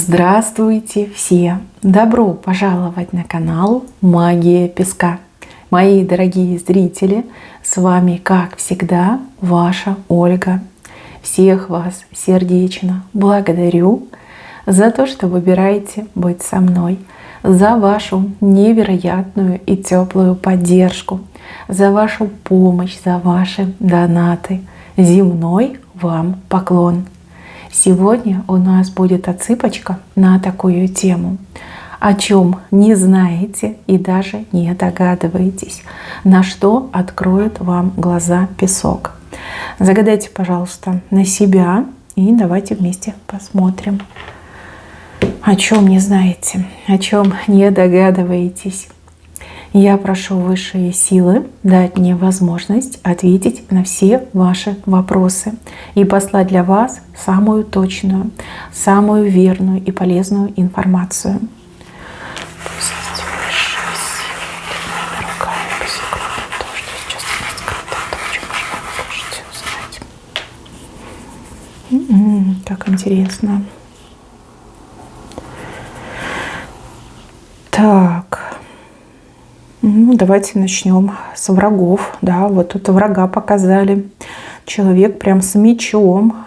Здравствуйте все! Добро пожаловать на канал Магия Песка. Мои дорогие зрители, с вами, как всегда, ваша Ольга. Всех вас сердечно благодарю за то, что выбираете быть со мной, за вашу невероятную и теплую поддержку, за вашу помощь, за ваши донаты. Земной вам поклон! Сегодня у нас будет отсыпочка на такую тему, о чем не знаете и даже не догадываетесь, на что откроет вам глаза песок. Загадайте, пожалуйста, на себя и давайте вместе посмотрим, о чем не знаете, о чем не догадываетесь. Я прошу высшие силы дать мне возможность ответить на все ваши вопросы и послать для вас самую точную, самую верную и полезную информацию. Пусть высшие силы, дорогая, посекут то, что сейчас у нас скрыто, то, о чем вы можете узнать. Как интересно. Так. Давайте начнем с врагов. Да, вот тут врага показали. Человек прям с мечом,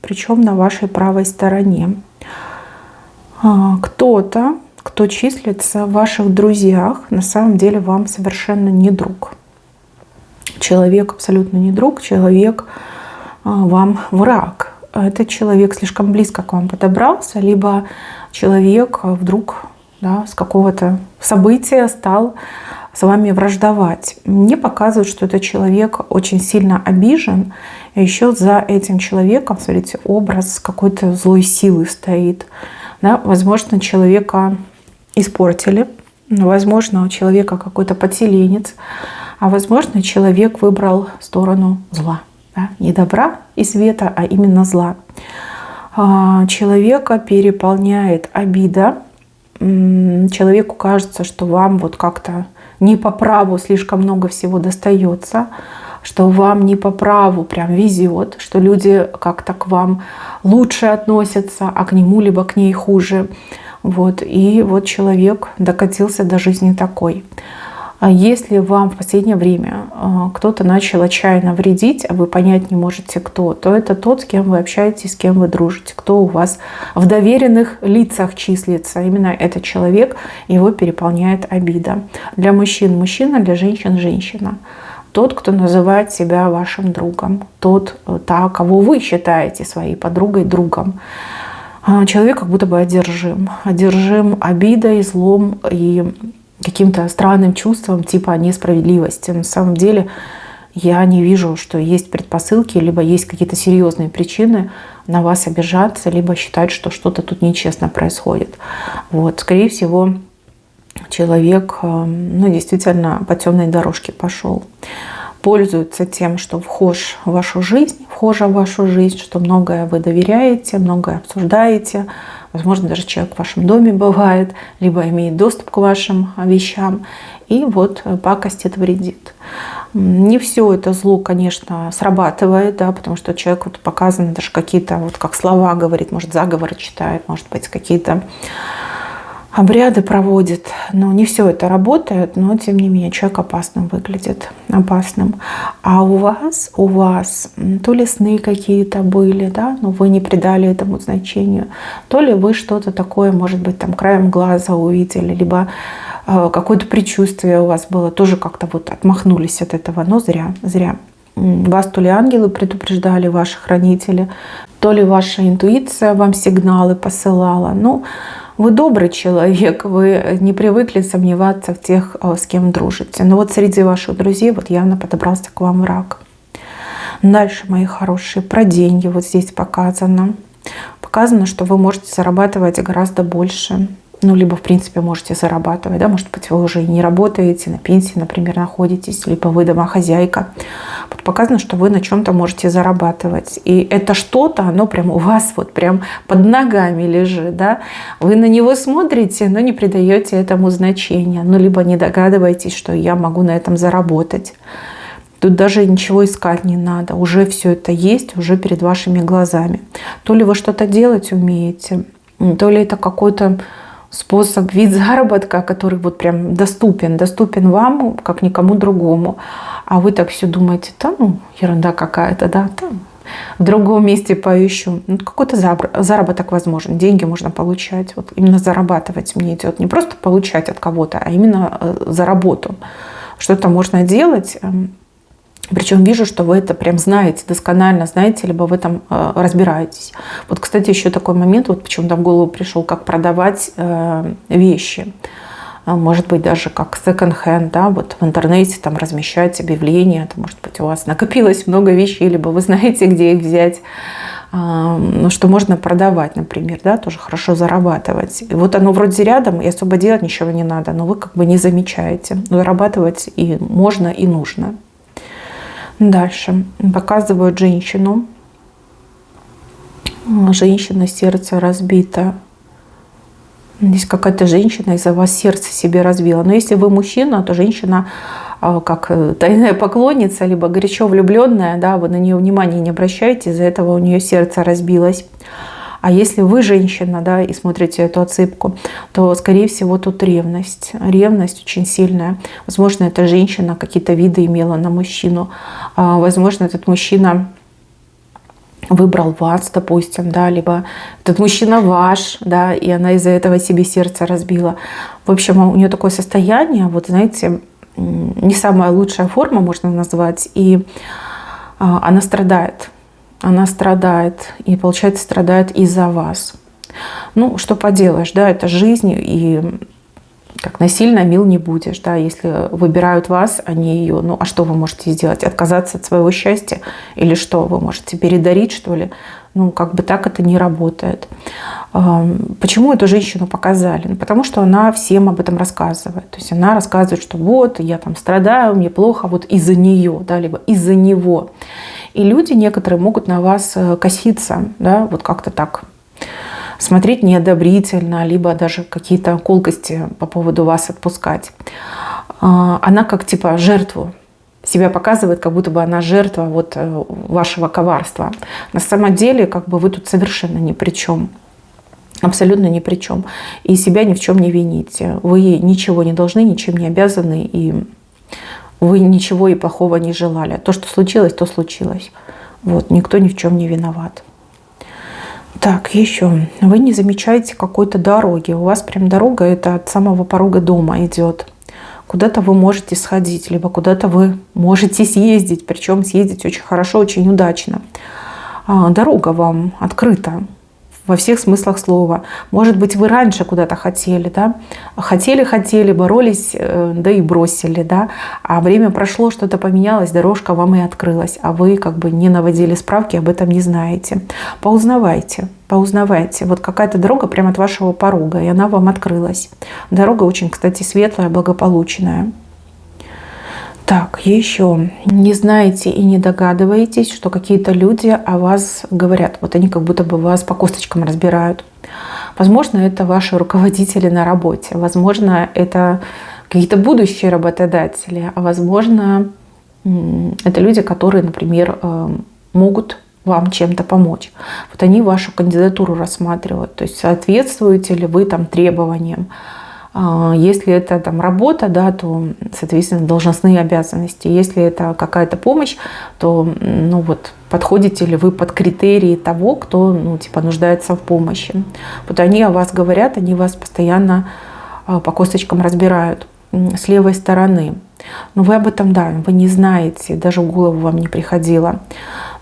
причем на вашей правой стороне. Кто-то, кто числится в ваших друзьях, на самом деле вам совершенно не друг. Человек абсолютно не друг, человек вам враг. Этот человек слишком близко к вам подобрался, либо человек вдруг с какого-то события стал с вами враждовать. Мне показывают, что этот человек очень сильно обижен. И еще за этим человеком, смотрите, образ какой-то злой силы стоит. Да? Возможно, человека испортили. Возможно, у человека какой-то подселенец. А возможно, человек выбрал сторону зла. Да? Не добра и света, а именно зла. Человека переполняет обида. Человеку кажется, что вам вот как-то не по праву слишком много всего достается, что вам не по праву прям везет, что люди как-то к вам лучше относятся, а к нему либо к ней хуже. Вот. И вот человек докатился до жизни такой. Если вам в последнее время кто-то начал отчаянно вредить, а вы понять не можете кто, то это тот, с кем вы общаетесь, с кем вы дружите, кто у вас в доверенных лицах числится. Именно этот человек, его переполняет обида. Для мужчин мужчина, для женщин женщина. Тот, кто называет себя вашим другом, тот, кого вы считаете своей подругой, другом. Человек как будто бы одержим обидой, злом и каким-то странным чувством типа несправедливости. На самом деле я не вижу, что есть предпосылки, либо есть какие-то серьезные причины на вас обижаться, либо считать, что что-то тут нечестно происходит. Вот. Скорее всего, человек действительно по темной дорожке пошел. Пользуется тем, что вхожа в вашу жизнь, что многое вы доверяете, многое обсуждаете. Возможно, даже человек в вашем доме бывает, либо имеет доступ к вашим вещам. И вот пакостит, вредит. Не все это зло, конечно, срабатывает, да, потому что человеку показаны даже какие-то, вот как слова говорит, может, заговоры читает, может быть, какие-то обряды проводит, но не все это работает, но тем не менее человек опасным выглядит, опасным. А у вас то ли сны какие-то были, да, но вы не придали этому значению, то ли вы что-то такое, может быть, там краем глаза увидели, либо какое-то предчувствие у вас было, тоже как-то вот отмахнулись от этого, но зря. Вас то ли ангелы предупреждали, ваши хранители, то ли ваша интуиция вам сигналы посылала. Вы добрый человек, вы не привыкли сомневаться в тех, с кем дружите. Но вот среди ваших друзей вот явно подобрался к вам враг. Дальше, мои хорошие, про деньги вот здесь показано. Показано, что вы можете зарабатывать гораздо больше. Либо, в принципе, можете зарабатывать. Да? Может быть, вы уже и не работаете, на пенсии, например, находитесь, либо вы домохозяйка. Вот показано, что вы на чем-то можете зарабатывать. И это что-то, оно прям у вас вот прям под ногами лежит. Да? Вы на него смотрите, но не придаете этому значения. Либо не догадываетесь, что я могу на этом заработать. Тут даже ничего искать не надо. Уже все это есть, уже перед вашими глазами. То ли вы что-то делать умеете, то ли это какой-то способ, вид заработка, который вот прям доступен вам, как никому другому. А вы так все думаете, да, ну, ерунда какая-то, да, там, в другом месте поищу. Ну, какой-то заработок возможен, деньги можно получать. Вот именно зарабатывать мне идет. Не просто получать от кого-то, а именно за работу. Что-то можно делать. Причем вижу, что вы это прям знаете, досконально знаете, либо в этом разбираетесь. Вот, кстати, еще такой момент, вот почему-то в голову пришел, как продавать вещи. Может быть, даже как секонд-хенд, да, вот в интернете там размещать объявления, это, может быть, у вас накопилось много вещей, либо вы знаете, где их взять, что можно продавать, например, да, тоже хорошо зарабатывать. И вот оно вроде рядом, и особо делать ничего не надо, но вы как бы не замечаете. Но зарабатывать и можно, и нужно. Дальше показывают женщину. Женщина, сердце разбито. Здесь какая-то женщина из-за вас сердце себе разбила. Но если вы мужчина, то женщина как тайная поклонница, либо горячо влюбленная, да, вы на нее внимания не обращаете, из-за этого у нее сердце разбилось. А если вы женщина, да, и смотрите эту отсыпку, то, скорее всего, тут ревность. Ревность очень сильная. Возможно, эта женщина какие-то виды имела на мужчину. Возможно, этот мужчина выбрал вас, допустим, да, либо этот мужчина ваш, да, и она из-за этого себе сердце разбила. В общем, у нее такое состояние, вот, знаете, не самая лучшая форма, можно назвать, и она страдает. Она страдает, и, получается, страдает из-за вас. Ну, что поделаешь, да, это жизнь, и как насильно мил не будешь, да, если выбирают вас, а не ее. Ну, а что вы можете сделать? Отказаться от своего счастья? Или что? Вы можете передарить, что ли? Ну, как бы так это не работает. Почему эту женщину показали? Ну, потому что она всем об этом рассказывает. То есть она рассказывает, что вот, я там страдаю, мне плохо, вот из-за нее, да, либо из-за него. И люди некоторые могут на вас коситься, да, вот как-то так, смотреть неодобрительно, либо даже какие-то колкости по поводу вас отпускать. Она как типа жертву себя показывает, как будто бы она жертва вот вашего коварства. На самом деле, как бы вы тут совершенно ни при чем. Абсолютно ни при чем. И себя ни в чем не вините. Вы ничего не должны, ничем не обязаны, и вы ничего и плохого не желали. То, что случилось, то случилось. Вот, никто ни в чем не виноват. Так, еще. Вы не замечаете какой-то дороги. У вас прям дорога это от самого порога дома идет. Куда-то вы можете сходить, либо куда-то вы можете съездить. Причем съездить очень хорошо, очень удачно. Дорога вам открыта во всех смыслах слова. Может быть, вы раньше куда-то хотели, да? Хотели, боролись, да и бросили, да? А время прошло, что-то поменялось, дорожка вам и открылась, а вы как бы не наводили справки, об этом не знаете. Поузнавайте. Вот какая-то дорога прямо от вашего порога, и она вам открылась. Дорога очень, кстати, светлая, благополучная. Так, еще не знаете и не догадываетесь, что какие-то люди о вас говорят. Вот они как будто бы вас по косточкам разбирают. Возможно, это ваши руководители на работе. Возможно, это какие-то будущие работодатели. А возможно, это люди, которые, например, могут вам чем-то помочь. Вот они вашу кандидатуру рассматривают. То есть соответствуете ли вы там требованиям. Если это там работа, да, то, соответственно, должностные обязанности. Если это какая-то помощь, то, ну вот, подходите ли вы под критерии того, кто, ну, типа, нуждается в помощи. Вот они о вас говорят, они вас постоянно по косточкам разбирают с левой стороны. Но вы об этом, да, вы не знаете, даже в голову вам не приходило.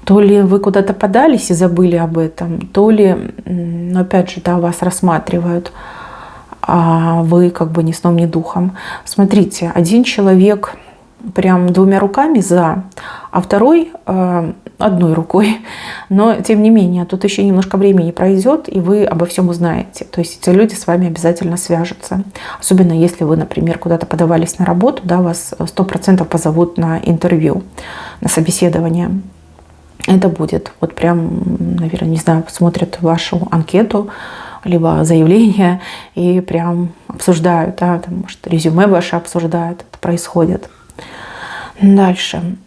То ли вы куда-то подались и забыли об этом, то ли, ну, опять же, да, вас рассматривают, а вы как бы ни сном, ни духом. Смотрите, один человек прям двумя руками за, а второй одной рукой. Но, тем не менее, тут еще немножко времени пройдет, и вы обо всем узнаете. То есть эти люди с вами обязательно свяжутся. Особенно если вы, например, куда-то подавались на работу, да, вас 100% позовут на интервью, на собеседование. Это будет вот прям, наверное, не знаю, посмотрят вашу анкету, либо заявление, и прям обсуждают, да, там, может, резюме ваше обсуждают, это происходит. Дальше.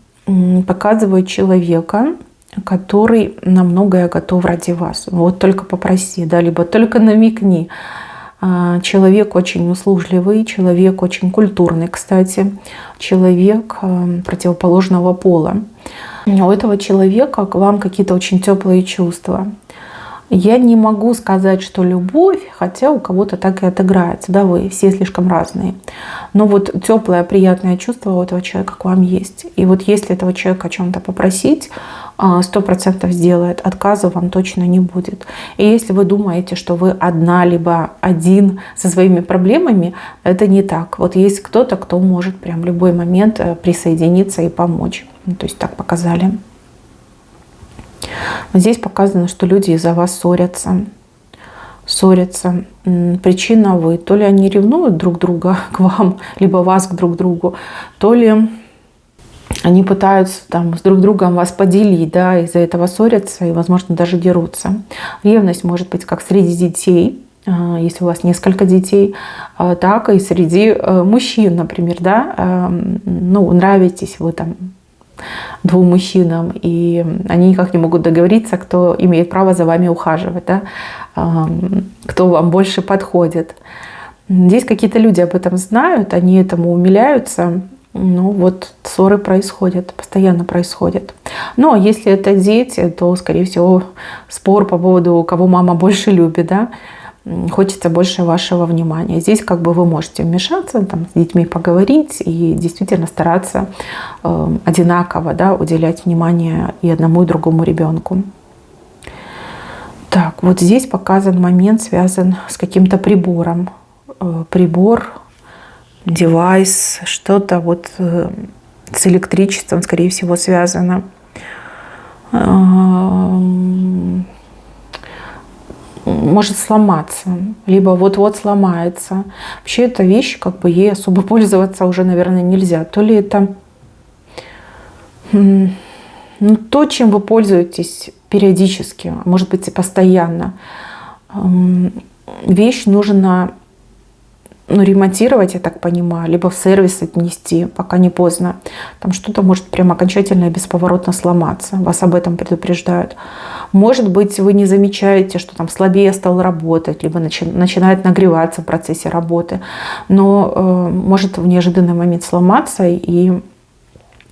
Показывают человека, который на многое готов ради вас. Вот только попроси, да, либо только намекни. Человек очень услужливый, человек очень культурный, кстати, человек противоположного пола. У этого человека к вам какие-то очень теплые чувства. Я не могу сказать, что любовь, хотя у кого-то так и отыграется, да, вы все слишком разные. Но вот теплое, приятное чувство у этого человека к вам есть. И вот если этого человека о чем-то попросить, 100% сделает, отказа вам точно не будет. И если вы думаете, что вы одна, либо один со своими проблемами, это не так. Вот есть кто-то, кто может прям в любой момент присоединиться и помочь. То есть так показали. Здесь показано, что люди из-за вас ссорятся. Причина вы. То ли они ревнуют друг друга к вам, либо вас к друг другу, то ли они пытаются там с друг другом вас поделить, да, из-за этого ссорятся и, возможно, даже дерутся. Ревность может быть как среди детей, если у вас несколько детей, так и среди мужчин, например, да, ну, нравитесь вы там двум мужчинам, и они никак не могут договориться, кто имеет право за вами ухаживать, да? Кто вам больше подходит. Здесь какие-то люди об этом знают, они этому умиляются, ну вот ссоры происходят, постоянно происходят. Но если это дети, то, скорее всего, спор по поводу, кого мама больше любит, да? Хочется больше вашего внимания. Здесь как бы вы можете вмешаться, там, с детьми поговорить и действительно стараться одинаково, да, уделять внимание и одному, и другому ребенку. Так, вот здесь показан момент, связан с каким-то прибором. Прибор, девайс, что-то вот с электричеством, скорее всего, связано. Может сломаться, либо вот-вот сломается. Вообще эта вещь, как бы ей особо пользоваться уже, наверное, нельзя. То ли это то, чем вы пользуетесь периодически, а может быть и постоянно. Вещь нужно ремонтировать, я так понимаю, либо в сервис отнести, пока не поздно. Там что-то может прям окончательно и бесповоротно сломаться. Вас об этом предупреждают. Может быть, вы не замечаете, что там слабее стал работать, либо начинает нагреваться в процессе работы. Но может в неожиданный момент сломаться и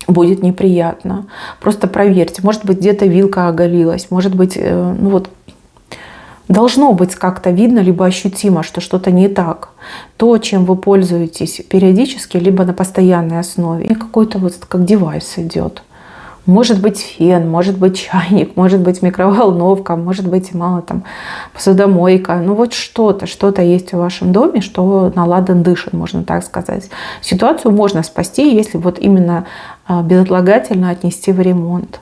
будет неприятно. Просто проверьте. Может быть, где-то вилка оголилась. Может быть, ну вот, должно быть как-то видно, либо ощутимо, что что-то не так. То, чем вы пользуетесь периодически, либо на постоянной основе. И какой-то вот как девайс идет. Может быть фен, может быть чайник, может быть микроволновка, может быть мало там посудомойка. Ну вот что-то есть в вашем доме, что на ладан дышит, можно так сказать. Ситуацию можно спасти, если вот именно безотлагательно отнести в ремонт.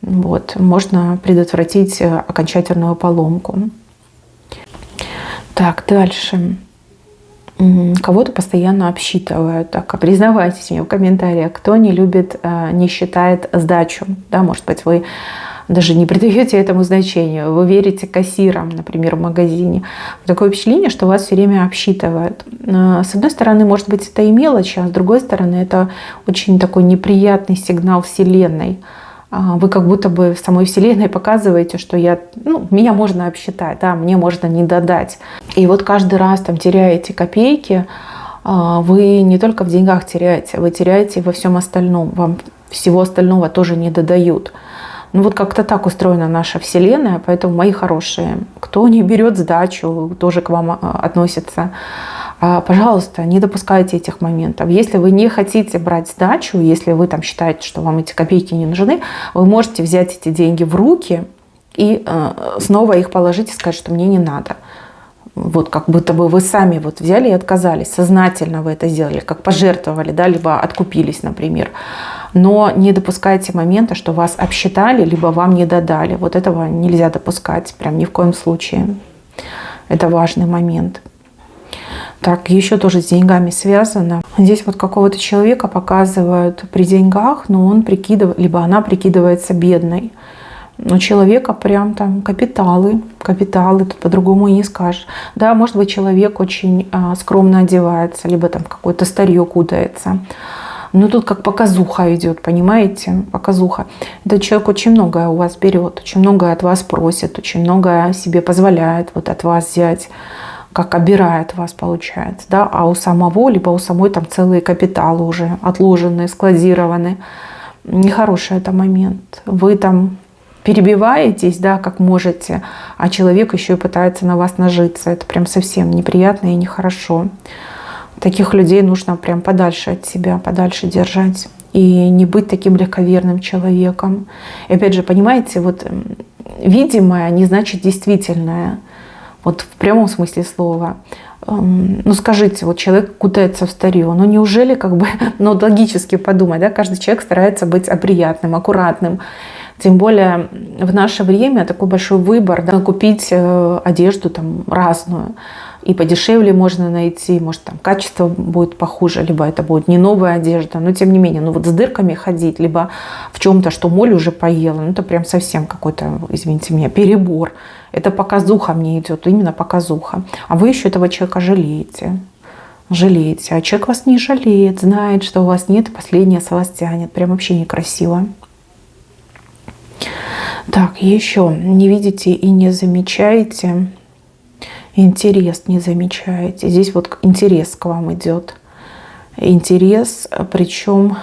Вот, можно предотвратить окончательную поломку. Так, дальше. Кого-то постоянно обсчитывают. Так, признавайтесь мне в комментариях, кто не любит, не считает сдачу. Да, может быть, вы даже не придаете этому значению. Вы верите кассирам, например, в магазине. Такое впечатление, что вас все время обсчитывают. С одной стороны, может быть, это и мелочь, а с другой стороны, это очень такой неприятный сигнал Вселенной. Вы как будто бы самой Вселенной показываете, что меня можно обсчитать, да, мне можно не додать. И вот каждый раз там теряете копейки, вы не только в деньгах теряете, вы теряете во всем остальном. Вам всего остального тоже не додают. Ну вот как-то так устроена наша Вселенная, поэтому, мои хорошие, кто не берет сдачу, тоже к вам относится. Пожалуйста, не допускайте этих моментов. Если вы не хотите брать сдачу, если вы там считаете, что вам эти копейки не нужны, вы можете взять эти деньги в руки и снова их положить и сказать, что мне не надо. Вот как будто бы вы сами вот взяли и отказались, сознательно вы это сделали, как пожертвовали, да, либо откупились, например. Но не допускайте момента, что вас обсчитали, либо вам не додали. Вот этого нельзя допускать, прям ни в коем случае. Это важный момент. Так, еще тоже с деньгами связано. Здесь вот какого-то человека показывают при деньгах, но он либо она прикидывается бедной. Но у человека прям там капиталы, тут по-другому и не скажешь. Да, может быть, человек очень скромно одевается, либо там какое-то старье кутается. Но тут как показуха идет, понимаете? Показуха. Этот человек очень многое у вас берет, очень многое от вас просит, очень многое себе позволяет вот от вас взять, как обирает вас, получается. Да? А у самого, либо у самой там целые капиталы уже отложенные, складированы. Нехороший это момент. Вы там перебиваетесь, да, как можете, а человек еще и пытается на вас нажиться. Это прям совсем неприятно и нехорошо. Таких людей нужно прям подальше от себя, подальше держать. И не быть таким легковерным человеком. И опять же, понимаете, вот видимое не значит действительное. Вот в прямом смысле слова. Ну скажите, вот человек кутается в старье, ну неужели как бы, ну логически подумать, да, каждый человек старается быть опрятным, аккуратным. Тем более в наше время такой большой выбор, да, купить одежду там разную. И подешевле можно найти, может там качество будет похуже, либо это будет не новая одежда, но тем не менее, ну вот с дырками ходить, либо в чем-то, что моль уже поела, ну это прям совсем какой-то, извините меня, перебор. Это показуха мне идет, именно показуха. А вы еще этого человека жалеете. Жалеете. А человек вас не жалеет, знает, что у вас нет, и последнее с вас тянет. Прям вообще некрасиво. Так, еще не видите и не замечаете. Интерес не замечаете. Здесь вот интерес к вам идет. Интерес, причем,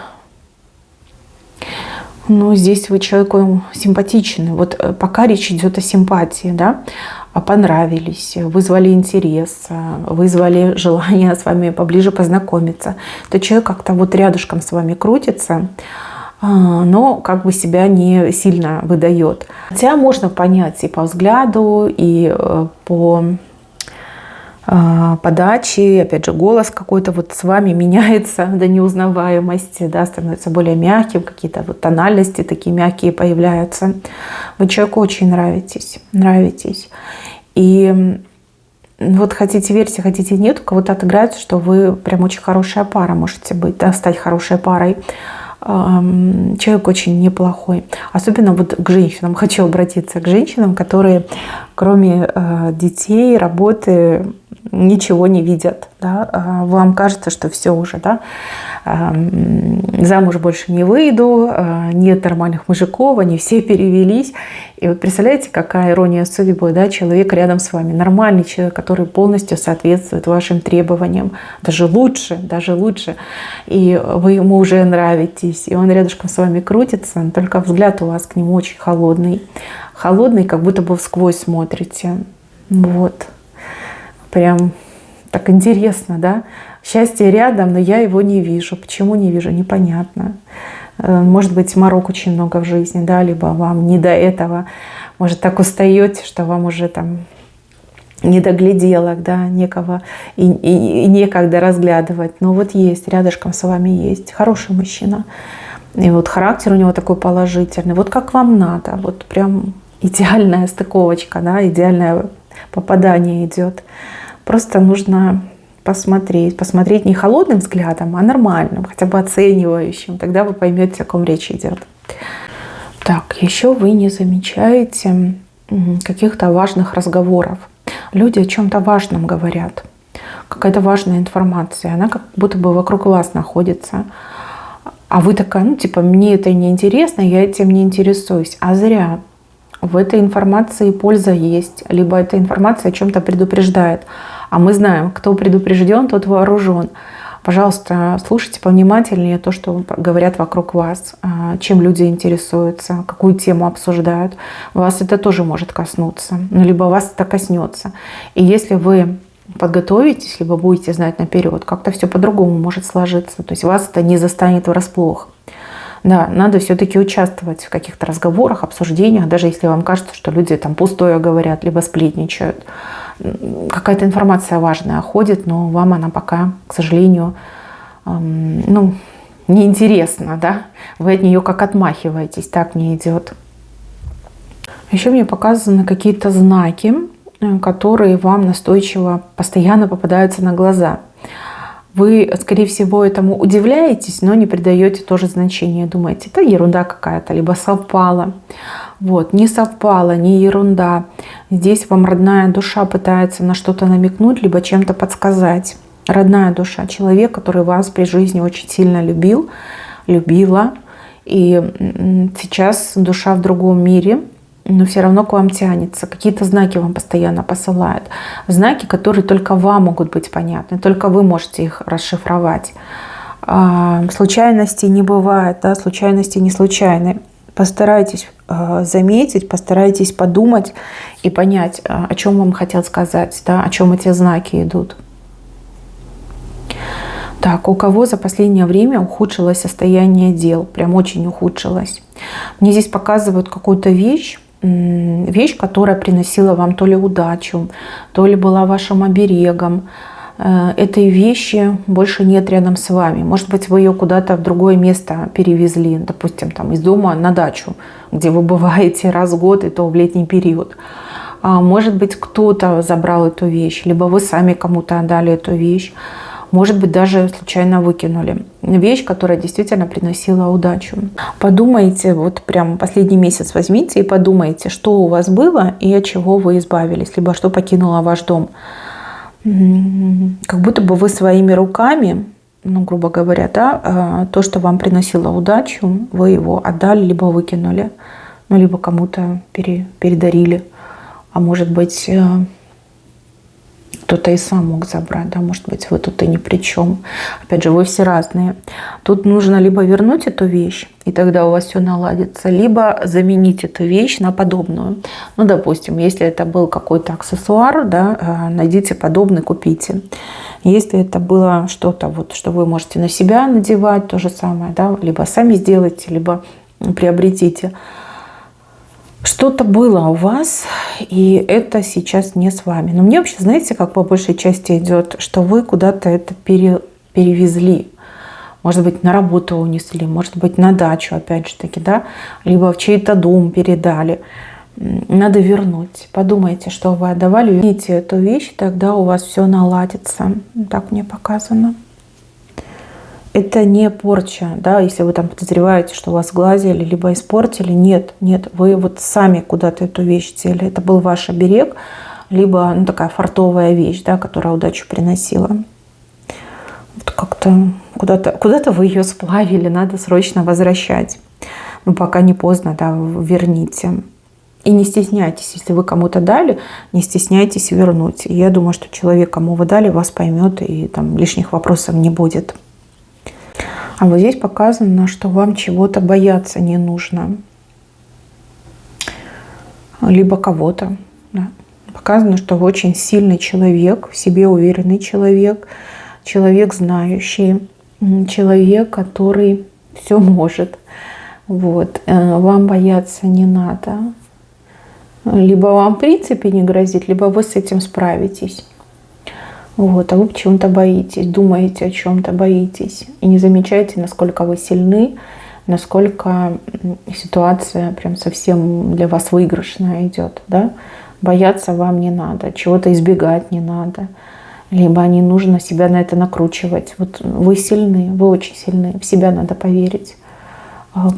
ну, здесь вы человеку симпатичны. Вот пока речь идет о симпатии, да, понравились, вызвали интерес, вызвали желание с вами поближе познакомиться. То человек как-то вот рядышком с вами крутится, но как бы себя не сильно выдает. Хотя можно понять и по взгляду, и по подачи, опять же, голос какой-то вот с вами меняется до неузнаваемости, да, становится более мягким, какие-то вот тональности такие мягкие появляются. Вы человеку очень нравитесь. И вот хотите верьте, хотите нет, у кого-то отыграется, что вы прям очень хорошая пара можете быть, да, стать хорошей парой. Человек очень неплохой. Особенно вот к женщинам. Хочу обратиться к женщинам, которые кроме детей, работы ничего не видят. Да? Вам кажется, что все уже, да? Замуж больше не выйду, нет нормальных мужиков, они все перевелись. И вот представляете, какая ирония судьбы, да? Человек рядом с вами, нормальный человек, который полностью соответствует вашим требованиям, даже лучше. И вы ему уже нравитесь, и он рядышком с вами крутится, но только взгляд у вас к нему очень холодный. Холодный, как будто бы всквозь смотрите. Вот. Прям так интересно, да? Счастье рядом, но я его не вижу. Почему не вижу? Непонятно. Может быть, морок очень много в жизни, да, либо вам не до этого. Может, так устаете, что вам уже там не до гляделок, да, некого и некогда разглядывать. Но вот есть, рядышком с вами есть. Хороший мужчина. И вот характер у него такой положительный. Вот как вам надо. Вот прям идеальная стыковочка, да, идеальное попадание идет. Просто нужно посмотреть не холодным взглядом, а нормальным, хотя бы оценивающим. Тогда вы поймете, о ком речь идет. Так, еще вы не замечаете каких-то важных разговоров. Люди о чем-то важном говорят. Какая-то важная информация, она как будто бы вокруг вас находится. А вы такая, ну типа, мне это не интересно, я этим не интересуюсь. А зря. В этой информации польза есть. Либо эта информация о чем-то предупреждает. А мы знаем, кто предупрежден, тот вооружен. Пожалуйста, слушайте повнимательнее то, что говорят вокруг вас, чем люди интересуются, какую тему обсуждают. Вас это тоже может коснуться, либо вас это коснется. И если вы подготовитесь, либо будете знать наперед, как-то все по-другому может сложиться. То есть вас это не застанет врасплох. Да, надо все-таки участвовать в каких-то разговорах, обсуждениях, даже если вам кажется, что люди там пустое говорят, либо сплетничают. Какая-то информация важная ходит, но вам она пока, к сожалению, неинтересна, да? Вы от нее как отмахиваетесь, так не идет. Еще мне показаны какие-то знаки, которые вам настойчиво постоянно попадаются на глаза. Вы, скорее всего, этому удивляетесь, но не придаете тоже значения. Думаете, это ерунда какая-то, либо совпало. Вот, не совпало, не ерунда. Здесь вам родная душа пытается на что-то намекнуть, либо чем-то подсказать. родная душа, человек, который вас при жизни очень сильно любил, любила. И сейчас душа в другом мире, но все равно к вам тянется. Какие-то знаки вам постоянно посылает. Знаки, которые только вам могут быть понятны, только вы можете их расшифровать. Случайностей не бывает, да? Случайности не случайны. Постарайтесь заметить, постарайтесь подумать и понять, о чем вам хотел сказать, да? О чем эти знаки идут. Так, у кого за последнее время ухудшилось состояние дел, прям очень ухудшилось. Мне здесь показывают какую-то вещь, которая приносила вам то ли удачу, то ли была вашим оберегом. Этой вещи больше нет рядом с вами. Может быть, вы ее куда-то в другое место перевезли, допустим, там, из дома на дачу, где вы бываете раз в год, и то в летний период. А может быть, кто-то забрал эту вещь, либо вы сами кому-то отдали эту вещь. Может быть, даже случайно выкинули. Вещь, которая действительно приносила удачу. Подумайте, вот прям последний месяц возьмите и подумайте, что у вас было и от чего вы избавились, либо что покинуло ваш дом. Как будто бы вы своими руками, ну, грубо говоря, да, то, что вам приносило удачу, вы его отдали, либо выкинули, ну, либо кому-то передарили. А может быть, кто-то и сам мог забрать, да, может быть, вы тут и ни при чем. Опять же, вы все разные. Тут нужно либо вернуть эту вещь, и тогда у вас все наладится, либо заменить эту вещь на подобную. Ну, допустим, если это был какой-то аксессуар, да, найдите подобный, купите. Если это было что-то, вот, что вы можете на себя надевать, то же самое, да, либо сами сделайте, либо приобретите. Что-то было у вас, и это сейчас не с вами. Но мне вообще, знаете, как по большей части идет, что вы куда-то это перевезли. Может быть, на работу унесли, может быть, на дачу, опять же таки, да, либо в чей-то дом передали. Надо вернуть. Подумайте, что вы отдавали, верните эту вещь, тогда у вас все наладится. Так мне показано. Это не порча, да, если вы там подозреваете, что вас сглазили, либо испортили. Нет, нет, вы вот сами куда-то эту вещь дели. Это был ваш оберег, либо, ну, такая фартовая вещь, да, которая удачу приносила. Вот как-то куда-то вы ее сплавили, надо срочно возвращать. Ну, пока не поздно, да, верните. И не стесняйтесь, если вы кому-то дали, не стесняйтесь вернуть. И я думаю, что человек, кому вы дали, вас поймет, и там лишних вопросов не будет. А вот здесь показано, что вам чего-то бояться не нужно. Либо кого-то. Да. Показано, что вы очень сильный человек, в себе уверенный человек, человек знающий, человек, который все может. Вот. Вам бояться не надо. Либо вам в принципе не грозит, либо вы с этим справитесь. Вот, а вы почему-то боитесь, думаете о чем-то, боитесь. И не замечаете, насколько вы сильны, насколько ситуация прям совсем для вас выигрышная идет. Да? Бояться вам не надо, чего-то избегать не надо. Либо не нужно себя на это накручивать. Вот вы сильны, вы очень сильны, в себя надо поверить.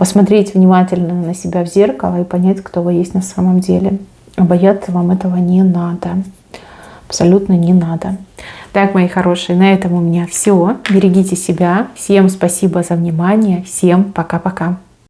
Посмотреть внимательно на себя в зеркало и понять, кто вы есть на самом деле. А бояться вам этого не надо. Абсолютно не надо. Так, мои хорошие, на этом у меня все. Берегите себя. Всем спасибо за внимание. Всем пока-пока.